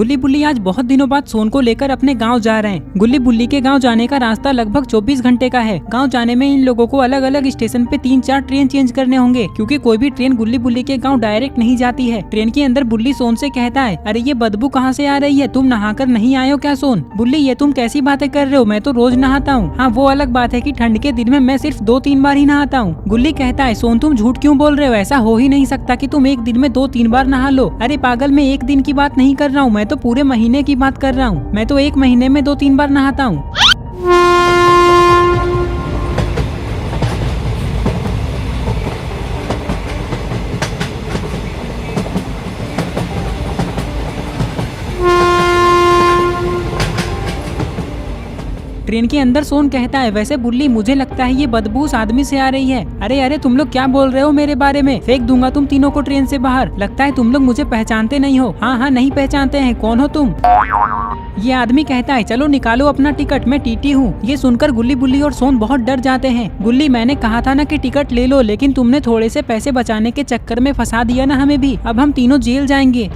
गुल्ली बुल्ली आज बहुत दिनों बाद सोन को लेकर अपने गांव जा रहे हैं। गुल्ली बुल्ली के गांव जाने का रास्ता लगभग 24 घंटे का है। गांव जाने में इन लोगों को अलग अलग स्टेशन पे 3-4 ट्रेन चेंज करने होंगे, क्योंकि कोई भी ट्रेन गुल्ली बुल्ली के गांव डायरेक्ट नहीं जाती है। ट्रेन के अंदर बुल्ली सोन से कहता है, अरे ये बदबू कहाँ से आ रही है, तुम नहाकर नहीं आए हो क्या सोन? बुल्ली, ये तुम कैसी बातें कर रहे हो, मैं तो रोज नहाता हूँ। हाँ, वो अलग बात है कि ठंड के दिन में मैं सिर्फ 2-3 बार ही नहाता हूँ। गुल्ली कहता है, सोन तुम झूठ क्यों बोल रहे हो, ऐसा हो ही नहीं सकता कि तुम एक दिन में 2-3 बार नहा लो। अरे पागल, मैं एक दिन की बात नहीं कर रहा हूँ, मैं तो पूरे महीने की बात कर रहा हूँ। मैं तो एक महीने में 2-3 बार नहाता हूँ। ट्रेन के अंदर सोन कहता है, वैसे बुल्ली मुझे लगता है ये बदबू उस आदमी से आ रही है। अरे अरे, तुम लोग क्या बोल रहे हो मेरे बारे में, फेंक दूंगा तुम तीनों को ट्रेन से बाहर। लगता है तुम लोग मुझे पहचानते नहीं हो। हाँ हाँ, नहीं पहचानते हैं, कौन हो तुम? ये आदमी कहता है, चलो निकालो अपना टिकट, मैं टीटी हूँ। ये सुनकर गुल्ली बुल्ली और सोन बहुत डर जाते हैं। गुल्ली, मैंने कहा था ना कि टिकट ले लो, लेकिन तुमने थोड़े से पैसे बचाने के चक्कर में फंसा दिया ना हमें भी। अब हम तीनों जेल जाएंगे।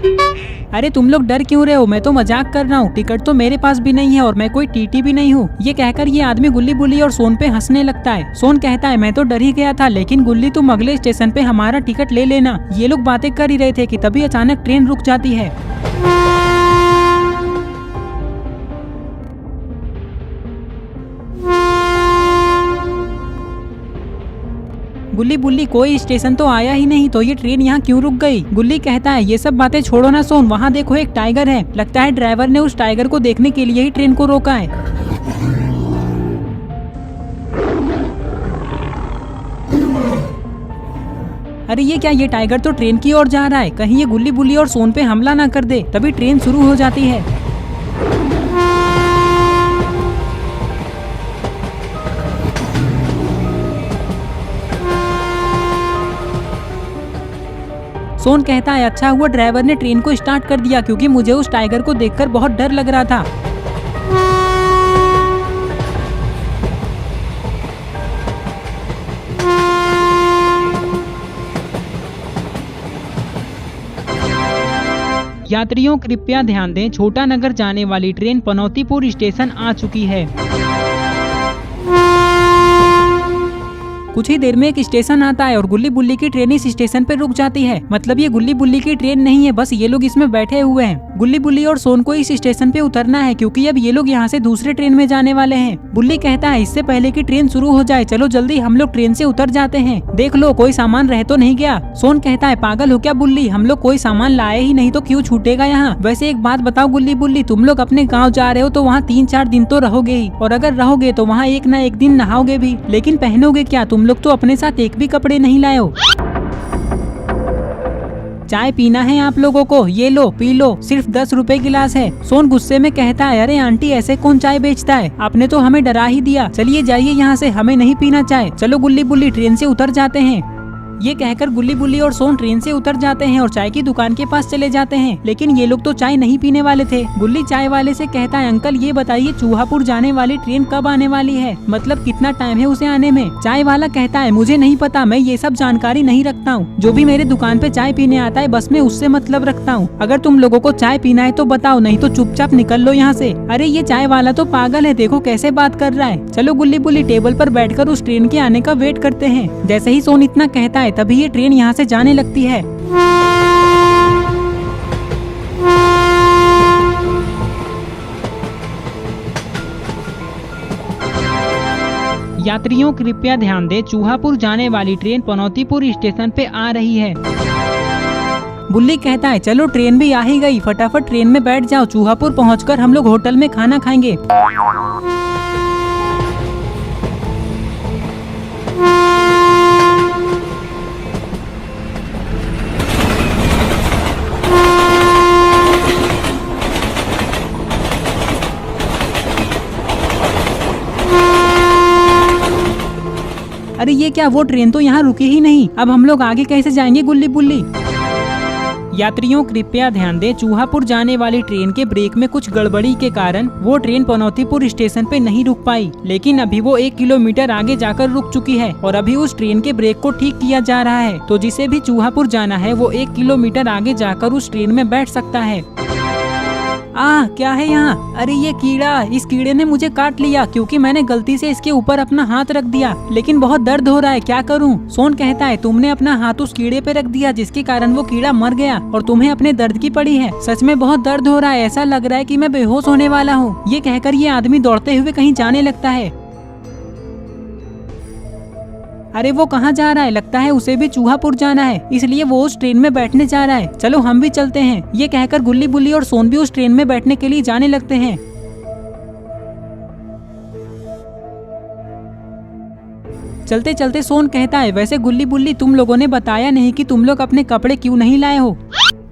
अरे तुम लोग डर क्यों रहे हो, मैं तो मजाक कर रहा हूँ। टिकट तो मेरे पास भी नहीं है और मैं कोई टीटी भी नहीं हूँ। ये कहकर ये आदमी गुल्ली बुल्ली और सोन पे हंसने लगता है। सोन कहता है, मैं तो डर ही गया था, लेकिन गुल्ली तुम अगले स्टेशन पे हमारा टिकट ले लेना। ये लोग बातें कर ही रहे थे कि तभी अचानक ट्रेन रुक जाती है। गुल्ली बुल्ली, कोई स्टेशन तो आया ही नहीं, तो ये ट्रेन यहाँ क्यों रुक गई? गुल्ली कहता है, ये सब बातें छोड़ो ना सोन, वहाँ देखो एक टाइगर है। लगता है ड्राइवर ने उस टाइगर को देखने के लिए ही ट्रेन को रोका है। अरे ये क्या, ये टाइगर तो ट्रेन की ओर जा रहा है, कहीं ये गुल्ली बुल्ली और सोन पे हमला ना कर दे। तभी ट्रेन शुरू हो जाती है। सोन कहता है, अच्छा हुआ ड्राइवर ने ट्रेन को स्टार्ट कर दिया, क्योंकि मुझे उस टाइगर को देखकर बहुत डर लग रहा था। यात्रियों कृपया ध्यान दें, छोटा नगर जाने वाली ट्रेन पनौतीपुर स्टेशन आ चुकी है। कुछ ही देर में एक स्टेशन आता है और गुल्ली बुल्ली की ट्रेन इस स्टेशन पे रुक जाती है। मतलब ये गुल्ली बुल्ली की ट्रेन नहीं है, बस ये लोग इसमें बैठे हुए हैं। गुल्ली बुल्ली और सोन को इस स्टेशन पे उतरना है, क्योंकि अब ये लोग यहाँ से दूसरे ट्रेन में जाने वाले हैं। बुल्ली कहता है, इससे पहले कि ट्रेन शुरू हो जाए, चलो जल्दी हम लोग ट्रेन से उतर जाते हैं। देख लो कोई सामान रह तो नहीं गया। सोन कहता है, पागल हो क्या बुल्ली, हम लोग कोई सामान लाए ही नहीं तो क्यों छूटेगा यहाँ। वैसे एक बात बताओ गुल्ली बुल्ली, तुम लोग अपने गाँव जा रहे हो तो वहाँ 3-4 दिन तो रहोगे ही, और अगर रहोगे तो वहाँ एक न एक दिन नहाओगे भी, लेकिन पहनोगे क्या? तुम लोग तो अपने साथ एक भी कपड़े नहीं लाए हो। चाय पीना है आप लोगों को, ये लो पी लो, सिर्फ 10 रुपए गिलास है। सोन गुस्से में कहता है, अरे आंटी, ऐसे कौन चाय बेचता है, आपने तो हमें डरा ही दिया। चलिए जाइए यहाँ से, हमें नहीं पीना चाय। चलो गुल्ली बुल्ली, ट्रेन से उतर जाते हैं। ये कहकर गुल्ली बुल्ली और सोन ट्रेन से उतर जाते हैं और चाय की दुकान के पास चले जाते हैं, लेकिन ये लोग तो चाय नहीं पीने वाले थे। गुल्ली चाय वाले से कहता है, अंकल ये बताइए चूहापुर जाने वाली ट्रेन कब आने वाली है, मतलब कितना टाइम है उसे आने में? चाय वाला कहता है, मुझे नहीं पता, मैं ये सब जानकारी नहीं रखता हूँ। जो भी मेरे दुकान पे चाय पीने आता है बस मैं उससे मतलब रखता हूँ। अगर तुम लोगों को चाय पीना है तो बताओ, नहीं तो चुपचाप निकल लो यहाँ से। अरे ये चाय वाला तो पागल है, देखो कैसे बात कर रहा है। चलो गुल्ली बुल्ली, टेबल पर बैठकर उस ट्रेन के आने का वेट करते हैं। जैसे ही सोन इतना कहता है तभी ये ट्रेन यहाँ से जाने लगती है। यात्रियों कृपया ध्यान दें, चूहापुर जाने वाली ट्रेन पनौतीपुर स्टेशन पे आ रही है। बुल्ली कहता है, चलो ट्रेन भी आ ही गई, फटाफट ट्रेन में बैठ जाओ, चूहापुर पहुंचकर हम लोग होटल में खाना खाएंगे। अरे ये क्या, वो ट्रेन तो यहाँ रुकी ही नहीं, अब हम लोग आगे कैसे जाएंगे गुल्ली बुल्ली? यात्रियों कृपया ध्यान दें, चूहापुर जाने वाली ट्रेन के ब्रेक में कुछ गड़बड़ी के कारण वो ट्रेन पनौतीपुर स्टेशन पे नहीं रुक पाई, लेकिन अभी वो 1 किलोमीटर आगे जाकर रुक चुकी है और अभी उस ट्रेन के ब्रेक को ठीक किया जा रहा है। तो जिसे भी चूहापुर जाना है वो 1 किलोमीटर आगे जाकर उस ट्रेन में बैठ सकता है। क्या है यहाँ? अरे ये कीड़ा, इस कीड़े ने मुझे काट लिया क्योंकि मैंने गलती से इसके ऊपर अपना हाथ रख दिया, लेकिन बहुत दर्द हो रहा है, क्या करूँ? सोन कहता है तुमने अपना हाथ उस कीड़े पे रख दिया जिसके कारण वो कीड़ा मर गया और तुम्हें अपने दर्द की पड़ी है। सच में बहुत दर्द हो रहा है, ऐसा लग रहा है कि मैं बेहोश होने वाला हूँ। ये कहकर ये आदमी दौड़ते हुए कहीं जाने लगता है। अरे वो कहाँ जा रहा है? लगता है उसे भी चूहापुर जाना है, इसलिए वो उस ट्रेन में बैठने जा रहा है। चलो हम भी चलते हैं। ये कहकर गुल्ली बुल्ली और सोन भी उस ट्रेन में बैठने के लिए जाने लगते हैं। चलते चलते सोन कहता है वैसे गुल्ली बुल्ली तुम लोगों ने बताया नहीं कि तुम लोग अपने कपड़े क्यों नहीं लाए हो।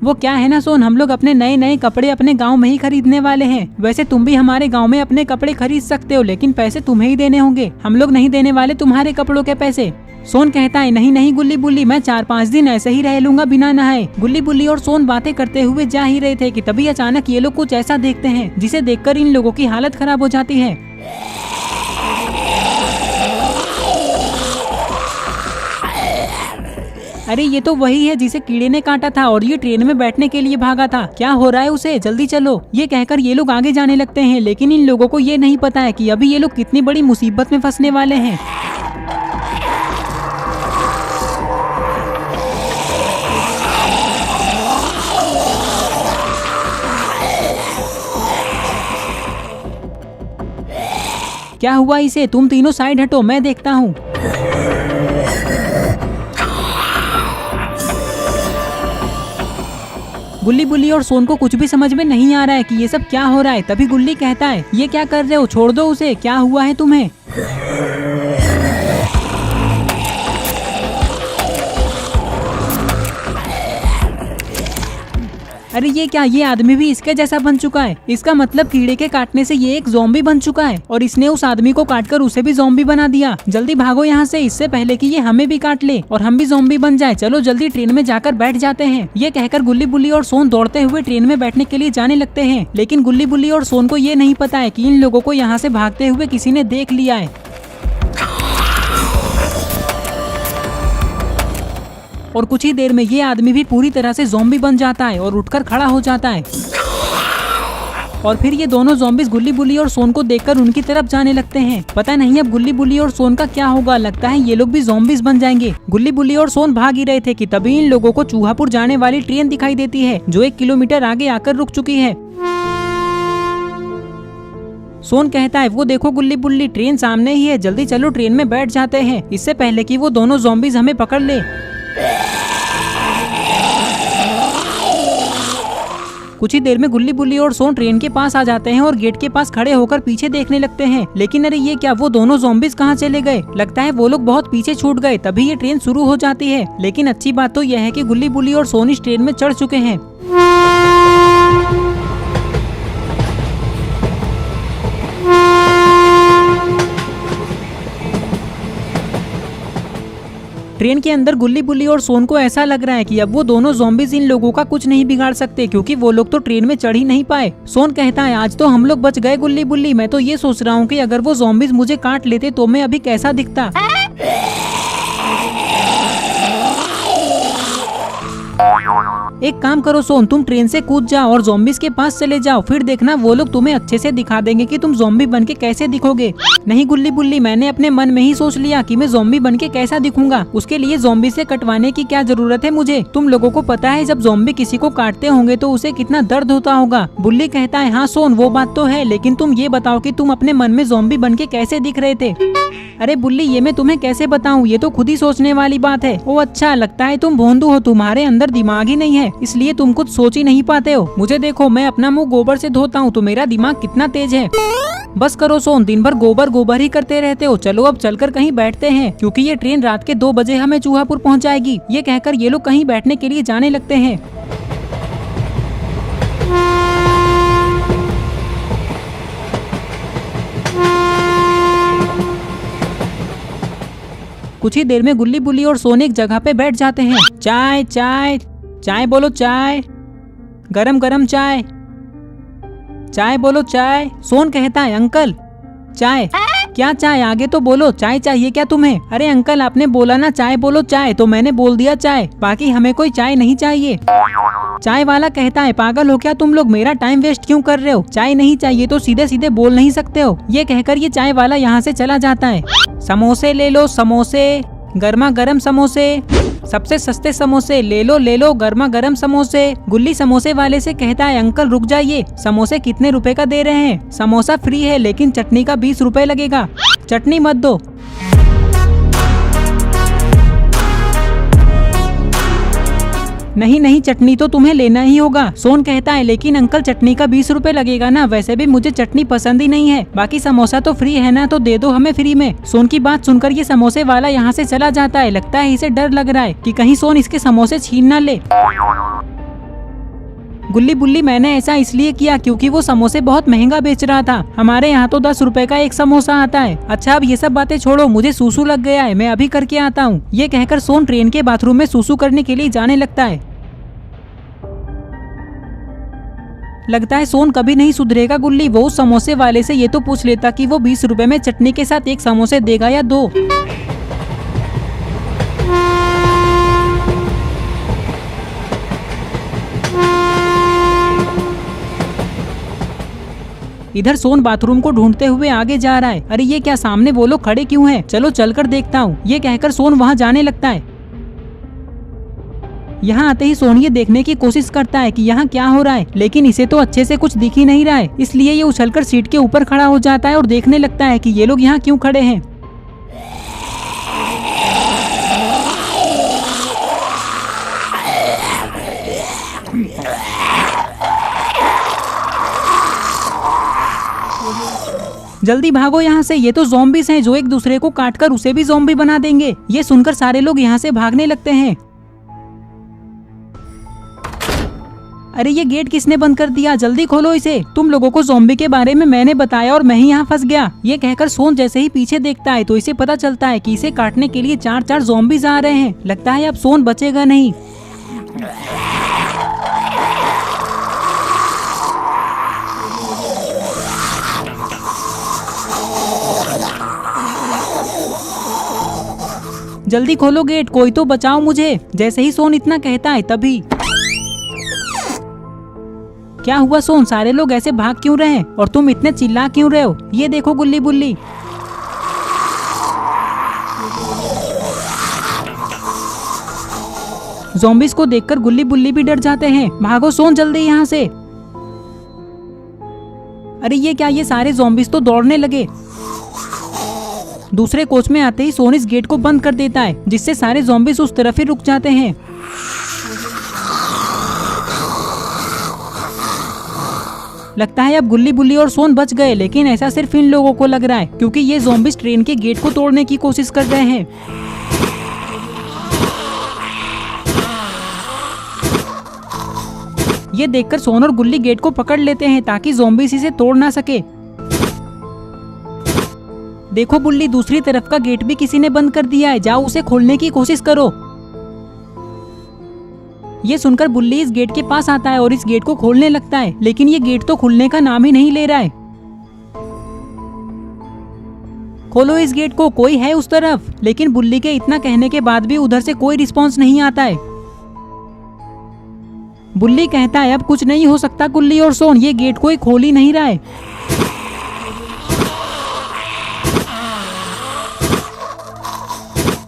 वो क्या है ना सोन, हम लोग अपने नए नए कपड़े अपने गांव में ही खरीदने वाले हैं। वैसे तुम भी हमारे गांव में अपने कपड़े खरीद सकते हो, लेकिन पैसे तुम्हें ही देने होंगे, हम लोग नहीं देने वाले तुम्हारे कपड़ों के पैसे। सोन कहता है नहीं नहीं गुल्ली बुल्ली, मैं 4-5 दिन ऐसे ही रह लूंगा बिना नहाए। गुल्ली बुल्ली और सोन बातें करते हुए जा ही रहे थे कि तभी अचानक ये लोग कुछ ऐसा देखते हैं जिसे देखकर इन लोगों की हालत खराब हो जाती है। अरे ये तो वही है जिसे कीड़े ने काटा था और ये ट्रेन में बैठने के लिए भागा था। क्या हो रहा है उसे? जल्दी चलो। ये कहकर ये लोग आगे जाने लगते हैं, लेकिन इन लोगों को ये नहीं पता है कि अभी ये लोग कितनी बड़ी मुसीबत में फंसने वाले हैं। क्या हुआ इसे? तुम तीनों साइड हटो, मैं देखता हूँ। गुल्ली बुल्ली और सोन को कुछ भी समझ में नहीं आ रहा है कि ये सब क्या हो रहा है। तभी गुल्ली कहता है ये क्या कर रहे हो, छोड़ दो उसे, क्या हुआ है तुम्हें? अरे ये क्या, ये आदमी भी इसके जैसा बन चुका है। इसका मतलब कीड़े के काटने से ये एक ज़ॉम्बी बन चुका है और इसने उस आदमी को काटकर उसे भी ज़ॉम्बी बना दिया। जल्दी भागो यहाँ से, इससे पहले कि ये हमें भी काट ले और हम भी ज़ॉम्बी बन जाए। चलो जल्दी ट्रेन में जाकर बैठ जाते हैं। ये कहकर गुल्ली बुल्ली और सोन दौड़ते हुए ट्रेन में बैठने के लिए जाने लगते हैं, लेकिन गुल्ली बुल्ली और सोन को ये नहीं पता है कि इन लोगों को यहाँ से भागते हुए किसी ने देख लिया है। और कुछ ही देर में ये आदमी भी पूरी तरह से ज़ॉम्बी बन जाता है और उठकर खड़ा हो जाता है। और फिर ये दोनों ज़ॉम्बीज गुल्ली बुल्ली और सोन को देखकर उनकी तरफ जाने लगते हैं। पता नहीं अब गुल्ली बुल्ली और सोन का क्या होगा, लगता है ये लोग भी ज़ॉम्बीज बन जाएंगे। गुल्ली बुल्ली और सोन भाग ही रहे थे कि तभी इन लोगों को चूहापुर जाने वाली ट्रेन दिखाई देती है, जो 1 किलोमीटर आगे आकर रुक चुकी है। सोन कहता है वो देखो गुल्ली बुल्ली, ट्रेन सामने ही है, जल्दी चलो ट्रेन में बैठ जाते हैं, इससे पहले कि वो दोनों ज़ॉम्बीज हमें पकड़ ले। कुछ ही देर में गुल्ली बुल्ली और सोन ट्रेन के पास आ जाते हैं और गेट के पास खड़े होकर पीछे देखने लगते हैं, लेकिन अरे ये क्या, वो दोनों ज़ॉम्बीज कहाँ चले गए? लगता है वो लोग बहुत पीछे छूट गए। तभी ये ट्रेन शुरू हो जाती है, लेकिन अच्छी बात तो यह है कि गुल्ली बुल्ली और सोन इस ट्रेन में चढ़ चुके हैं। ट्रेन के अंदर गुल्ली बुल्ली और सोन को ऐसा लग रहा है कि अब वो दोनों ज़ॉम्बीज इन लोगों का कुछ नहीं बिगाड़ सकते, क्योंकि वो लोग तो ट्रेन में चढ़ ही नहीं पाए। सोन कहता है आज तो हम लोग बच गए गुल्ली बुल्ली, मैं तो ये सोच रहा हूँ कि अगर वो ज़ॉम्बीज मुझे काट लेते तो मैं अभी कैसा दिखता। एक काम करो सोन, तुम ट्रेन से कूद जाओ और ज़ॉम्बीज के पास चले जाओ, फिर देखना वो लोग तुम्हें अच्छे से दिखा देंगे कि तुम ज़ॉम्बी बन के कैसे दिखोगे। नहीं गुल्ली बुल्ली, मैंने अपने मन में ही सोच लिया कि मैं ज़ॉम्बी बन के कैसा दिखूंगा। उसके लिए ज़ॉम्बी से कटवाने की क्या जरूरत है मुझे? तुम लोगों को पता है जब ज़ॉम्बी किसी को काटते होंगे तो उसे कितना दर्द होता होगा। बुल्ली कहता है हाँ सोन वो बात तो है, लेकिन तुम ये बताओ कि तुम अपने मन में ज़ॉम्बी बन के कैसे दिख रहे थे? अरे बुल्ली ये मैं तुम्हें कैसे बताऊं, ये तो खुद ही सोचने वाली बात है। ओ अच्छा, लगता है तुम भोंदू हो, तुम्हारे अंदर दिमाग ही नहीं है, इसलिए तुम कुछ सोच ही नहीं पाते हो। मुझे देखो, मैं अपना मुंह गोबर से धोता हूँ तो मेरा दिमाग कितना तेज है। बस करो सोन, दिन भर गोबर गोबर ही करते रहते हो। चलो अब चलकर कहीं बैठते हैं, क्योंकि ये ट्रेन रात के 2 बजे हमें चूहापुर पहुँचाएगी। ये कहकर ये लोग कहीं बैठने के लिए जाने लगते हैं। कुछ ही देर में गुल्ली बुल्ली और सोन एक जगह पे बैठ जाते हैं। चाय चाय चाय बोलो, चाय गरम गरम चाय, चाय बोलो चाय। सोन कहता है अंकल चाय। क्या चाय? आगे तो बोलो, चाय चाहिए क्या तुम्हें? अरे अंकल आपने बोला ना चाय बोलो चाय, तो मैंने बोल दिया चाय, बाकी हमें कोई चाय नहीं चाहिए। चाय वाला कहता है पागल हो क्या तुम लोग, मेरा टाइम वेस्ट क्यों कर रहे हो? चाय नहीं चाहिए तो सीधे सीधे बोल नहीं सकते हो? ये कहकर ये चाय वाला यहाँ से चला जाता है। समोसे ले लो समोसे, गर्मा गर्म समोसे, सबसे सस्ते समोसे ले लो गर्मा गर्म समोसे। गुल्ली समोसे वाले से कहता है अंकल रुक जाइए, समोसे कितने रुपए का दे रहे हैं? समोसा फ्री है लेकिन चटनी का 20 रुपए लगेगा, चटनी मत दो। नहीं नहीं चटनी तो तुम्हें लेना ही होगा। सोन कहता है लेकिन अंकल चटनी का 20 रुपए लगेगा ना, वैसे भी मुझे चटनी पसंद ही नहीं है, बाकी समोसा तो फ्री है ना, तो दे दो हमें फ्री में। सोन की बात सुनकर ये समोसे वाला यहाँ से चला जाता है। लगता है इसे डर लग रहा है कि कहीं सोन इसके समोसे छीन ना ले। गुल्ली बुल्ली मैंने ऐसा इसलिए किया क्योंकि वो समोसे बहुत महंगा बेच रहा था, हमारे यहाँ तो 10 रुपए का एक समोसा आता है। अच्छा अब ये सब बातें छोड़ो, मुझे सूसू लग गया है, मैं अभी करके आता हूँ। ये कहकर सोन ट्रेन के बाथरूम में सूसू करने के लिए जाने लगता है। लगता है सोन कभी नहीं सुधरेगा गुल्ली, वो उस समोसे वाले से ये तो पूछ लेता कि वो 20 रुपए में चटनी के साथ एक समोसे देगा या 2। इधर सोन बाथरूम को ढूंढते हुए आगे जा रहा है। अरे ये क्या, सामने वो लोग खड़े क्यों हैं? चलो चलकर देखता हूँ। ये कहकर सोन वहाँ जाने लगता है। यहाँ आते ही सोन ये देखने की कोशिश करता है कि यहाँ क्या हो रहा है, लेकिन इसे तो अच्छे से कुछ दिख ही नहीं रहा है, इसलिए ये उछलकर सीट के ऊपर खड़ा हो जाता है और देखने लगता है कि ये लोग यहाँ क्यों खड़े हैं। जल्दी भागो यहाँ से, ये तो ज़ॉम्बीज़ हैं जो एक दूसरे को काटकर उसे भी ज़ॉम्बी बना देंगे। ये सुनकर सारे लोग यहाँ से भागने लगते हैं। अरे ये गेट किसने बंद कर दिया? जल्दी खोलो इसे, तुम लोगों को ज़ॉम्बी के बारे में मैंने बताया और मैं ही यहाँ फंस गया। ये कहकर सोन जैसे ही पीछे देखता है तो इसे पता चलता है कि इसे काटने के लिए 4 ज़ॉम्बीज़ आ रहे हैं। लगता है अब सोन बचेगा नहीं। जल्दी खोलो गेट, कोई तो बचाओ मुझे। जैसे ही सोन इतना कहता है तभी क्या हुआ सोन, सारे लोग ऐसे भाग क्यों रहे हैं और तुम इतने चिल्ला क्यों रहे हो? ये देखो गुल्ली बुल्ली। ज़ॉम्बीज़ को देखकर गुल्ली बुल्ली भी डर जाते हैं। भागो सोन जल्दी यहाँ से। अरे ये क्या, ये सारे ज़ॉम्बीज़ तो दौड़ने लगे। दूसरे कोच में आते ही सोन इस गेट को बंद कर देता है, जिससे सारे ज़ॉम्बीज़ उस तरफ ही रुक जाते हैं। लगता है अब गुल्ली बुल्ली और सोन बच गए, लेकिन ऐसा सिर्फ इन लोगों को लग रहा है क्योंकि ये ज़ॉम्बीज़ ट्रेन के गेट को तोड़ने की कोशिश कर रहे हैं। ये देखकर सोन और गुल्ली गेट को पकड़ लेते हैं ताकि ज़ॉम्बीज़ इसे तोड़ ना सके। देखो बुल्ली, दूसरी तरफ का गेट भी किसी ने बंद कर दिया है, जाओ उसे खोलने की कोशिश करो। ये सुनकर बुल्ली इस गेट के पास आता है और इस गेट को खोलने लगता है, लेकिन ये गेट तो खुलने का नाम ही नहीं ले रहा है। खोलो इस गेट को, कोई है उस तरफ। लेकिन बुल्ली के इतना कहने के बाद भी उधर से कोई रिस्पॉन्स नहीं आता है। बुल्ली कहता है अब कुछ नहीं हो सकता गुल्ली और सोन, ये गेट कोई खोल ही नहीं रहा है।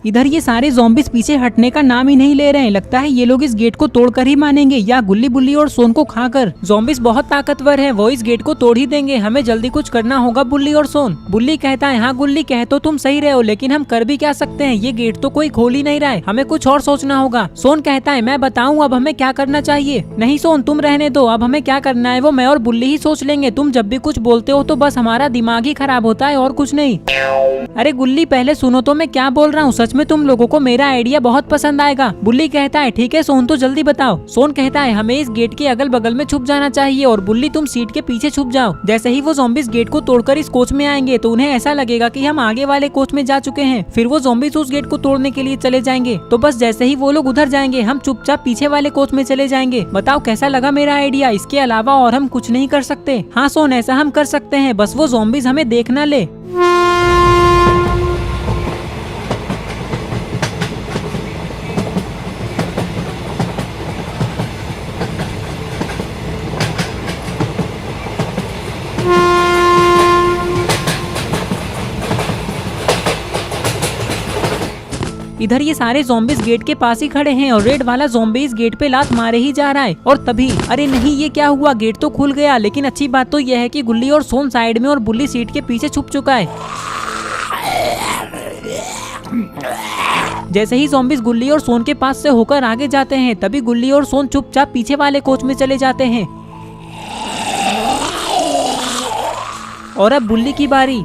इधर ये सारे ज़ॉम्बीज़ पीछे हटने का नाम ही नहीं ले रहे हैं। लगता है ये लोग इस गेट को तोड़कर ही मानेंगे या गुल्ली बुल्ली और सोन को खाकर। ज़ॉम्बीज़ बहुत ताकतवर है, वो इस गेट को तोड़ ही देंगे, हमें जल्दी कुछ करना होगा बुल्ली और सोन। बुल्ली कहता है हाँ गुल्ली, कह तो तुम सही रहे हो, लेकिन हम कर भी क्या सकते हैं, ये गेट तो कोई खोल ही नहीं रहा है, हमें कुछ और सोचना होगा। सोन कहता है मैं बताऊँ अब हमें क्या करना चाहिए। नहीं सोन तुम रहने दो, अब हमें क्या करना है वो मैं और बुल्ली ही सोच लेंगे। तुम जब भी कुछ बोलते हो तो बस हमारा दिमाग ही खराब होता है और कुछ नहीं। अरे गुल्ली पहले सुनो तो मैं क्या बोल रहा हूँ, सच में तुम लोगों को मेरा आइडिया बहुत पसंद आएगा। बुल्ली कहता है ठीक है सोन तो जल्दी बताओ। सोन कहता है हमें इस गेट के अगल बगल में छुप जाना चाहिए और बुल्ली तुम सीट के पीछे छुप जाओ। जैसे ही वो ज़ॉम्बीज़ गेट को तोड़कर इस कोच में आएंगे तो उन्हें ऐसा लगेगा कि हम आगे वाले कोच में जा चुके हैं, फिर वो ज़ॉम्बीज़ उस गेट को तोड़ने के लिए चले जाएंगे। तो बस जैसे ही वो लोग उधर जाएंगे हम चुपचाप पीछे वाले कोच में चले जाएंगे। बताओ कैसा लगा मेरा आइडिया? इसके अलावा और हम कुछ नहीं कर सकते। हाँ सोन ऐसा हम कर सकते हैं, बस वो ज़ॉम्बीज़ हमें देख ना ले। इधर ये सारे ज़ॉम्बीज गेट के पास ही खड़े हैं और रेड वाला ज़ॉम्बी इस गेट पे लात मारे ही जा रहा है। और तभी अरे नहीं, ये क्या हुआ, गेट तो खुल गया। लेकिन अच्छी बात तो यह है कि गुल्ली और सोन साइड में और बुल्ली सीट के पीछे छुप चुका है। जैसे ही ज़ॉम्बीज गुल्ली और सोन के पास से होकर आगे जाते हैं, तभी गुल्ली और सोन चुपचाप पीछे वाले कोच में चले जाते हैं। और अब बुल्ली की बारी।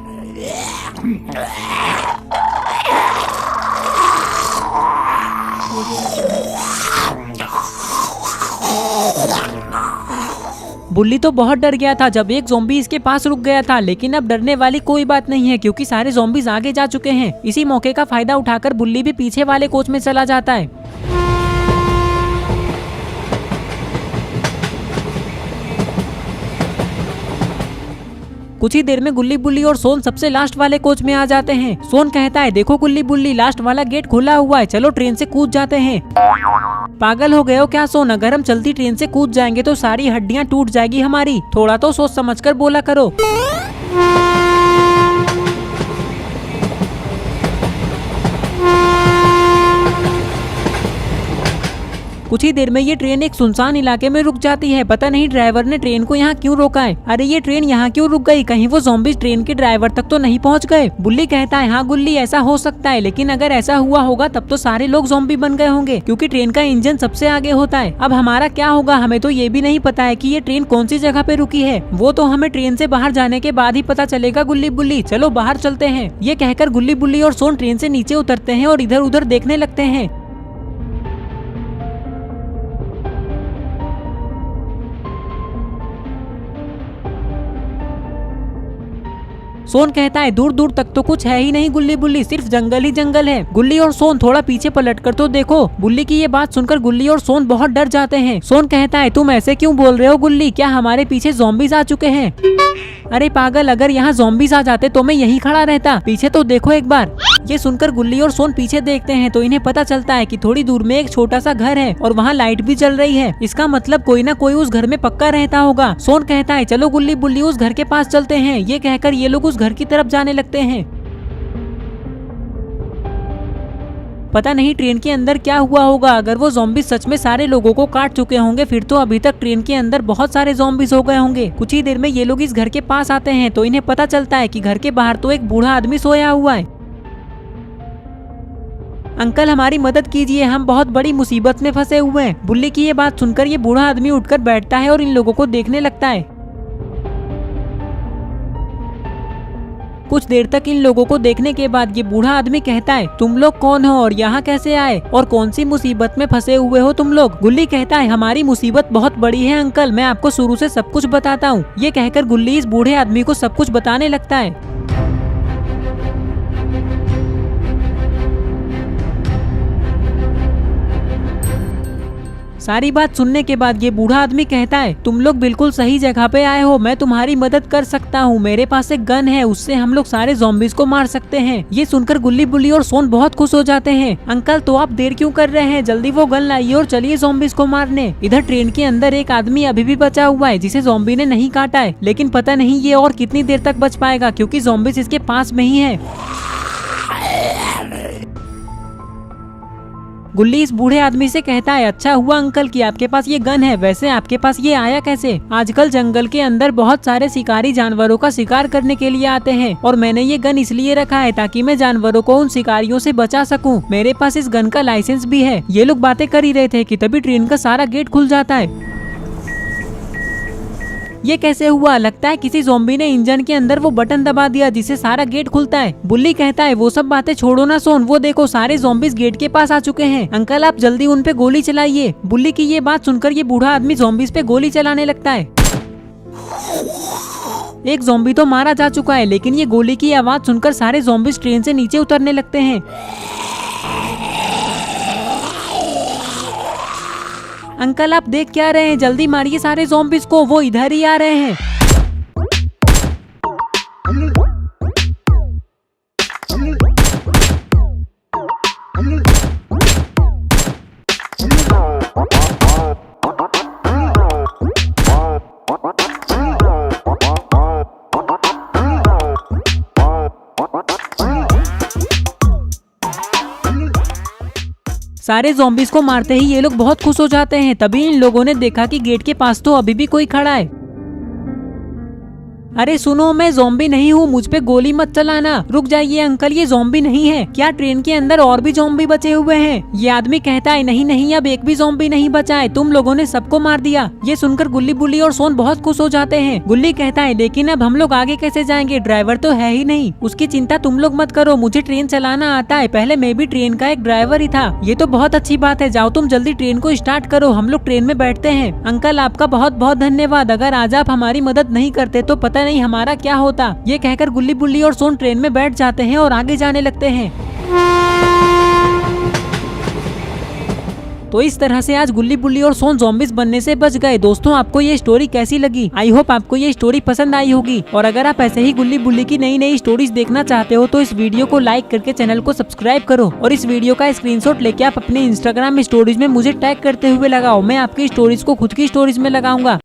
बुल्ली तो बहुत डर गया था जब एक ज़ॉम्बी इसके पास रुक गया था, लेकिन अब डरने वाली कोई बात नहीं है क्योंकि सारे ज़ॉम्बीज आगे जा चुके हैं। इसी मौके का फायदा उठाकर बुल्ली भी पीछे वाले कोच में चला जाता है। कुछ ही देर में गुल्ली बुल्ली और सोन सबसे लास्ट वाले कोच में आ जाते हैं। सोन कहता है, देखो गुल्ली बुल्ली, लास्ट वाला गेट खुला हुआ है, चलो ट्रेन से कूद जाते हैं। पागल हो गए हो क्या सोन? अगर हम चलती ट्रेन से कूद जाएंगे तो सारी हड्डियां टूट जाएगी हमारी। थोड़ा तो सोच समझकर बोला करो। कुछ ही देर में ये ट्रेन एक सुनसान इलाके में रुक जाती है। पता नहीं ड्राइवर ने ट्रेन को यहाँ क्यों रोका है। अरे ये ट्रेन यहाँ क्यों रुक गई? कहीं वो ज़ॉम्बीज ट्रेन के ड्राइवर तक तो नहीं पहुँच गए? बुल्ली कहता है, हाँ गुल्ली, ऐसा हो सकता है, लेकिन अगर ऐसा हुआ होगा तब तो सारे लोग ज़ॉम्बी बन गए होंगे क्योंकि ट्रेन का इंजन सबसे आगे होता है। अब हमारा क्या होगा? हमें तो ये भी नहीं पता है कि ये ट्रेन कौन सी जगह पे रुकी है। वो तो हमें ट्रेन से बाहर जाने के बाद ही पता चलेगा गुल्ली बुल्ली। चलो बाहर चलते हैं। ये कहकर गुल्ली बुल्ली और सोन ट्रेन से नीचे उतरते हैं और इधर उधर देखने लगते हैं। सोन कहता है, दूर दूर तक तो कुछ है ही नहीं गुल्ली बुल्ली, सिर्फ जंगल ही जंगल है। गुल्ली और सोन थोड़ा पीछे पलटकर तो देखो। बुल्ली की ये बात सुनकर गुल्ली और सोन बहुत डर जाते हैं। सोन कहता है, तुम ऐसे क्यों बोल रहे हो गुल्ली? क्या हमारे पीछे ज़ॉम्बीज आ चुके हैं? अरे पागल, अगर यहाँ ज़ॉम्बीज आ जाते तो मैं यहीं खड़ा रहता। पीछे तो देखो एक बार। ये सुनकर गुल्ली और सोन पीछे देखते हैं तो इन्हें पता चलता है कि थोड़ी दूर में एक छोटा सा घर है और वहाँ लाइट भी जल रही है। इसका मतलब कोई ना कोई उस घर में पक्का रहता होगा। सोन कहता है, चलो गुल्ली बुल्ली उस घर के पास चलते हैं। ये कहकर ये लोग उस घर की तरफ जाने लगते हैं। पता नहीं ट्रेन के अंदर क्या हुआ होगा। अगर वो ज़ॉम्बीज सच में सारे लोगों को काट चुके होंगे फिर तो अभी तक ट्रेन के अंदर बहुत सारे ज़ॉम्बीज हो गए होंगे। कुछ ही देर में ये लोग इस घर के पास आते हैं तो इन्हें पता चलता है कि घर के बाहर तो एक बूढ़ा आदमी सोया हुआ है। अंकल हमारी मदद कीजिए, हम बहुत बड़ी मुसीबत में फंसे हुए हैं। बुल्ली की ये बात सुनकर ये बूढ़ा आदमी उठकर बैठता है और इन लोगों को देखने लगता है। कुछ देर तक इन लोगों को देखने के बाद ये बूढ़ा आदमी कहता है, तुम लोग कौन हो और यहाँ कैसे आए और कौन सी मुसीबत में फंसे हुए हो तुम लोग? गुल्ली कहता है, हमारी मुसीबत बहुत बड़ी है अंकल, मैं आपको शुरू से सब कुछ बताता हूँ। ये कहकर गुल्ली इस बूढ़े आदमी को सब कुछ बताने लगता है। सारी बात सुनने के बाद ये बूढ़ा आदमी कहता है, तुम लोग बिल्कुल सही जगह पे आए हो, मैं तुम्हारी मदद कर सकता हूँ। मेरे पास एक गन है, उससे हम लोग सारे ज़ॉम्बीज को मार सकते हैं। ये सुनकर गुल्ली बुल्ली और सोन बहुत खुश हो जाते हैं। अंकल तो आप देर क्यों कर रहे हैं? जल्दी वो गन लाइए और चलिए ज़ॉम्बीज को मारने। इधर ट्रेन के अंदर एक आदमी अभी भी बचा हुआ है जिसे ज़ॉम्बी ने नहीं काटा है, लेकिन पता नहीं ये और कितनी देर तक बच पाएगा क्योंकि ज़ॉम्बीज इसके पास में ही है। गुल्ली इस बूढ़े आदमी से कहता है, अच्छा हुआ अंकल कि आपके पास ये गन है, वैसे आपके पास ये आया कैसे? आजकल जंगल के अंदर बहुत सारे शिकारी जानवरों का शिकार करने के लिए आते हैं और मैंने ये गन इसलिए रखा है ताकि मैं जानवरों को उन शिकारियों से बचा सकूं। मेरे पास इस गन का लाइसेंस भी है। ये लोग बातें कर ही रहे थे कि तभी ट्रेन का सारा गेट खुल जाता है। ये कैसे हुआ? लगता है किसी ज़ॉम्बी ने इंजन के अंदर वो बटन दबा दिया जिससे सारा गेट खुलता है। बुल्ली कहता है, वो सब बातें छोड़ो ना सोन, वो देखो सारे ज़ॉम्बीज गेट के पास आ चुके हैं। अंकल आप जल्दी उन पे गोली चलाइए। बुल्ली की ये बात सुनकर ये बूढ़ा आदमी ज़ॉम्बीज पे गोली चलाने लगता है। एक ज़ॉम्बी तो मारा जा चुका है, लेकिन ये गोली की आवाज सुनकर सारे ज़ॉम्बीज ट्रेन से नीचे उतरने लगते हैं। अंकल आप देख क्या रहे हैं? जल्दी मारिए सारे ज़ॉम्बीज को, वो इधर ही आ रहे हैं। सारे ज़ॉम्बीज को मारते ही ये लोग बहुत खुश हो जाते हैं। तभी इन लोगों ने देखा कि गेट के पास तो अभी भी कोई खड़ा है। अरे सुनो, मैं ज़ॉम्बी नहीं हूँ, मुझ पे गोली मत चलाना। रुक जाइए अंकल, ये ज़ॉम्बी नहीं है। क्या ट्रेन के अंदर और भी ज़ॉम्बी बचे हुए हैं? ये आदमी कहता है नहीं नहीं, अब एक भी ज़ॉम्बी नहीं बचा है, तुम लोगों ने सबको मार दिया। ये सुनकर गुल्ली बुल्ली और सोन बहुत खुश हो जाते हैं। गुल्ली कहता है लेकिन अब हम लोग आगे कैसे जाएंगे, ड्राइवर तो है ही नहीं। उसकी चिंता तुम लोग मत करो, मुझे ट्रेन चलाना आता है, पहले मैं भी ट्रेन का एक ड्राइवर ही था। ये तो बहुत अच्छी बात है, जाओ तुम जल्दी ट्रेन को स्टार्ट करो, हम लोग ट्रेन में बैठते हैं। अंकल आपका बहुत बहुत धन्यवाद, अगर आज आप हमारी मदद नहीं करते तो पता नहीं हमारा क्या होता। ये कहकर गुल्ली बुल्ली और सोन ट्रेन में बैठ जाते हैं और आगे जाने लगते हैं। तो इस तरह से आज गुल्ली बुल्ली और सोन ज़ॉम्बीज बनने से बच गए। दोस्तों आपको ये स्टोरी कैसी लगी? आई होप आपको ये स्टोरी पसंद आई होगी। और अगर आप ऐसे ही गुल्ली बुल्ली की नई नई स्टोरीज देखना चाहते हो तो इस वीडियो को लाइक करके चैनल को सब्सक्राइब करो और इस वीडियो का स्क्रीनशॉट लेके आप अपने इंस्टाग्राम स्टोरीज में मुझे टैग करते हुए लगाओ। मैं आपकी स्टोरीज को खुद की स्टोरीज में लगाऊंगा।